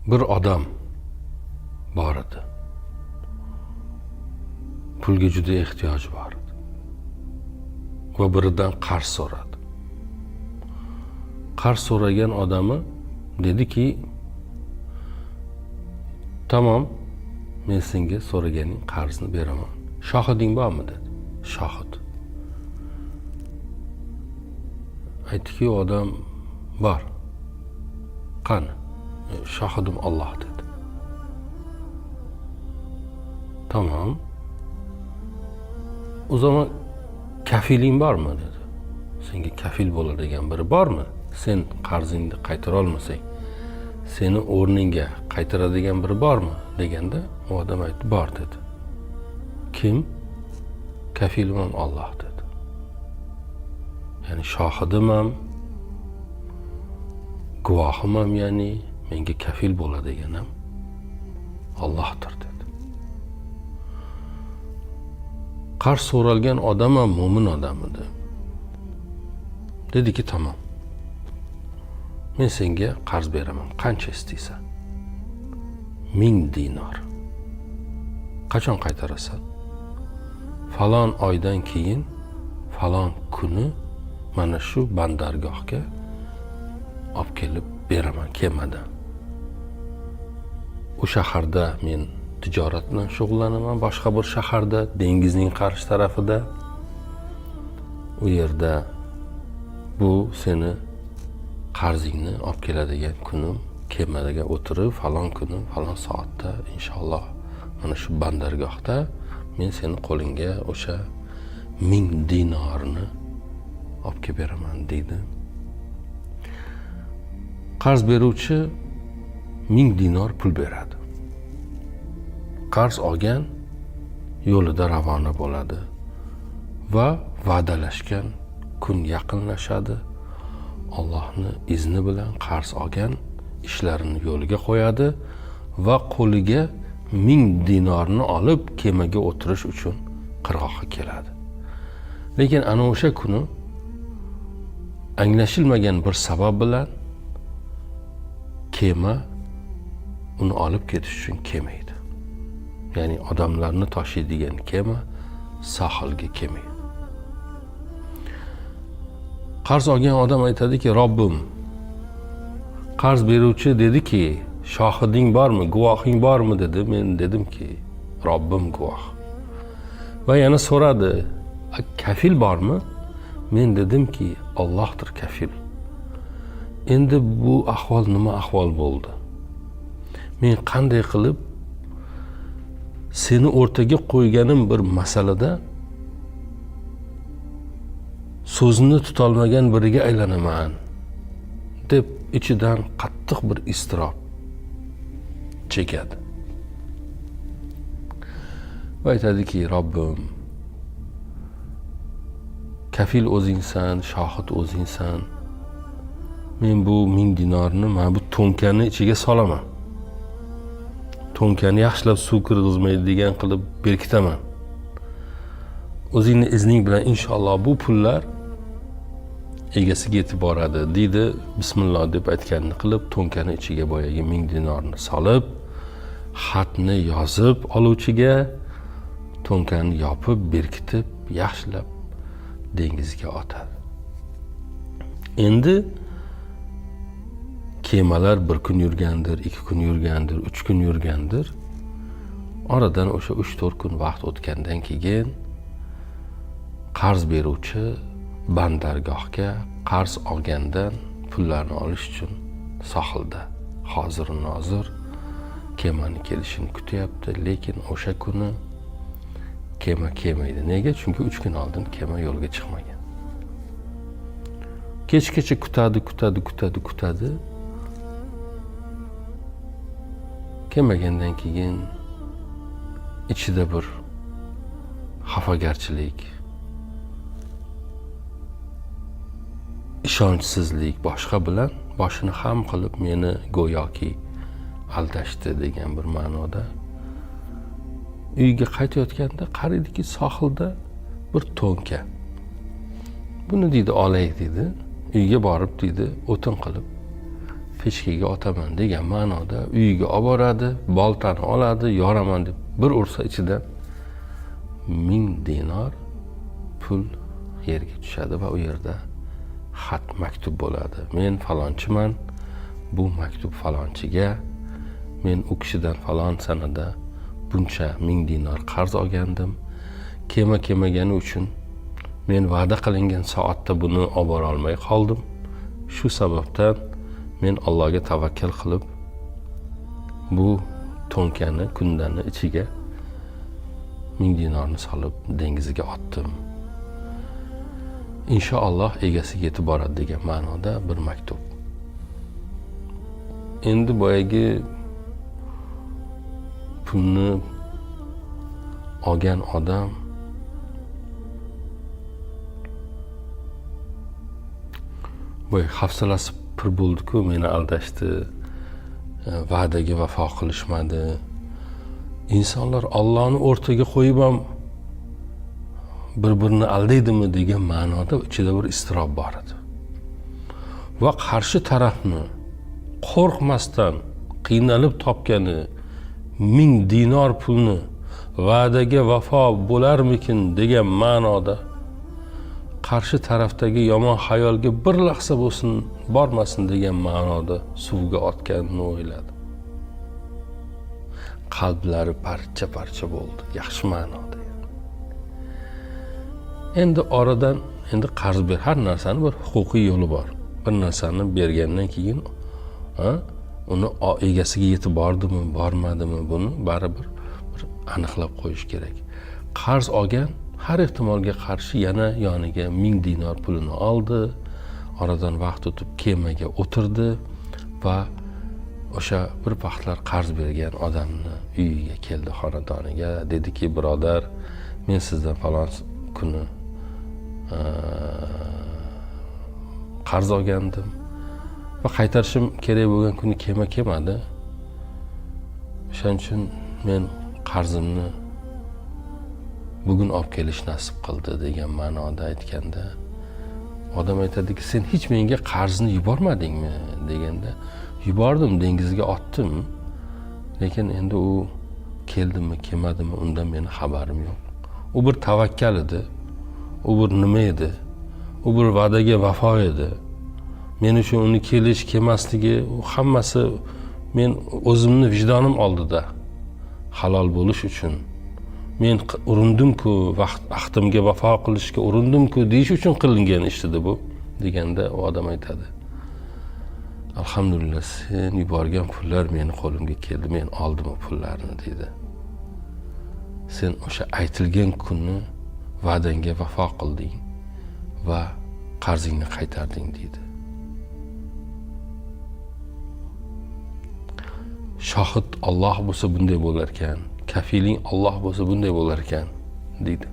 bir odam bor edi. Pulga juda ehtiyoji bor edi. Va biridan qarz so'radi. Qarz so'ragan odami dediki, tamom, men senga so'raganing qarzni beraman. Shohiding bormi dedi. Shohid. Aytdiki, odam bor. Qani? Shohidim Alloh dedi. Tamam. O zaman kafiling bormi dedi. Senga kafil bo'ladigan biri bormi? Sen qarzingni qaytara olmasang, seni o'rningga qaytaradigan biri bormi deganda, u odam aytdi, bor dedi. Kim? Kafilim ham Alloh dedi. Ya'ni shohidim ham, guvohim ham, ya'ni menga kafil bo'ladigan ham Allohdir dedi. Qarz so'ralgan odam ham mo'min odam edi. Dediki, tamom. Men senga qarz beraman. Qancha istaysan? 1000 dinar. Qachon qaytarasan? Falon oydan keyin, falon kuni mana shu bandargohga olib kelib beraman kemadan. U shaharda men tijorat bilan shug'ullanaman, boshqa bir shaharda, dengizning qarshi tarafida. U yerda bu seni qarzingni olib keladigan kunim, kemaga o'tirib, falon kuni, falon soatda inshaalloh mana shu bandargohda men seni qo'lingga o'sha 1000 dinarni olib kelib beraman deydi. Qarz beruvchi 1000 dinar pul beradi. Qarz olgan yo'lida ravona bo'ladi va va'dalashgan kun yaqinlashadi. Allohning izni bilan qarz olgan ishlarini yo'liga qo'yadi va qo'liga 1000 dinarni olib kemaga o'tirish uchun qirg'oqqa keladi. Lekin ana o'sha kuni anglashilmagan bir sabab bilan kema uni olib ketish uchun kelmaydi. Ya'ni odamlarni tashiydigan kema sohilga kelmaydi. Qarz olgan odam aytadiki, Robbim, qarz beruvchi dediki, shohiding bormi, guvohing bormi dedi. Men dedimki, Robbim guvoh. Va yana so'radi, kafil bormi? Men dedimki, Allohdir kafil. Endi bu ahvol nima ahvol bo'ldi? Men qanday qilib seni o'rtaga qo'yganim bir masalada so'zini tutolmagan biriga aylanaman deb ichidan qattiq bir iztirob chekadi. Va aytadiki, Robbim, kafil o'zingsan, shohid o'zingsan. Men bu 1000 dinarni mana bu to'nkani ichiga solaman. To'nkani yaxshilab suv kirgizmaydigan qilib berkitaman. O'zingning izning bilan inshaalloh bu pullar egasiga yetib boradi deydi. Bismillah deb aytganini qilib, to'nkani ichiga boyagi 1000 dinarni solib, xatni yozib oluvchiga, to'nkani yopib, berkitib, yaxshilab dengizga otadi. Endi kemalar bir kun yurgandir, 2 kun yurgandir, 3 kun yurgandir. Oradan o'sha 3-4 kun vaqt o'tgandan keyin qarz beruvchi bandargohga qarz olgandan pullarni olish uchun sohilda hozir nozir kemani kelishini kutyapti. Lekin o'sha kuni kema kelmaydi. Nega? Chunki 3 kun oldin kema yo'lga chiqmagan. Kechgacha kutadi. Kelmagandan keyin ichida bir xafagarchilik, ishonchsizlik boshqa bilan boshini ham qilib meni go'yoki aldashdi degan bir ma'noda uyga qaytayotganda qaridiki sohilda bir to'nka. Buni deydi olay deydi, uyga borib deydi o'tin qilib pechkaga otaman degan ma'noda uyiga olib boradi, boltani oladi, yoraman deb bir ursa ichidan 1000 dinar pul yerga tushadi va u yerda xat maktub bo'ladi. Men falonchiman, bu maktub falonchiga, men u kishidan falon sanada buncha 1000 dinar qarz olgandim. Kema kelmagani uchun men va'da qilingan soatda buni olib bora olmay qoldim. Shu sababdan men Allohga tavakkal qilib bu to'nkani, kundani ichiga 1000 dinarni solib dengizga otdim. Inshaalloh egasiga yetib boradi degan ma'noda bir maktub. Endi boyagi pulni olgan odam boy hafsalasi pir bo'ldi-ku, meni aldashdi, va'daga vafo qilishmadi. İnsanlar Allah'ını o'rtaga qo'yib ham bir-birini aldaydimi degan ma'noda ichida bir iztirob bor edi. Va qarshi tarafni qo'rqmasdan qiynalib topgani 1000 dinar pulni va'daga vafo bo'larmikin degan ma'noda qarshi tarafdagi yomon xayolga bir lahza bo'lsin bormasin degan ma'noda suvga otganini o'yladi. Qalblari parcha-parcha bo'ldi, yaxshi ma'noda. Endi oradan qarz ber, har narsani bir huquqiy yo'li bor. Bir narsani bergandan keyin uni egasiga yetib bordimi, bormadimi, buni baribir bir aniqlab qo'yish kerak. Qarz olgan har ehtimolga qarshi yana yoniga 1000 dinar pulini oldi. Oradan vaqt o'tib kemaga o'tirdi va o'sha bir vaqtlar qarz bergan odamni uyiga keldi, xonadoniga. Dediki, birodar, men sizdan falon kuni qarz olgandim va qaytarishim kerak bo'lgan kuni kema kelmadi. O'shaning uchun men qarzimni bugun olib kelish nasib qildi degan ma'noda aytganda, odam aytadiki, sen hech menga qarzni yubormadingmi deganda, yubordim, dengizga otdim, lekin endi u keldimi, kelmadimi, undan meni xabarim yo'q. U bir tavakkal edi, u bir nima edi, u bir va'daga vafo edi. Men uchun uni kelish, kelmasligi, hammasi men o'zimni vijdonim oldida halol bo'lish uchun men urindim-ku, vaqtimga vafo qilishga urindim-ku deyish uchun qilingan ish edi bu deganda, u odam aytadi, alhamdulillah, sen yuborgan pullar meni qo'limga keldi, men oldim o pullarni dedi. Sen o'sha aytilgan kunni va'dangga vafo qilding va qarzingni qaytarding dedi. Shohid Alloh bo'lsa bunday bo'lar ekan, kafiling Alloh bo'lsa bunday bo'lar ekan deydi.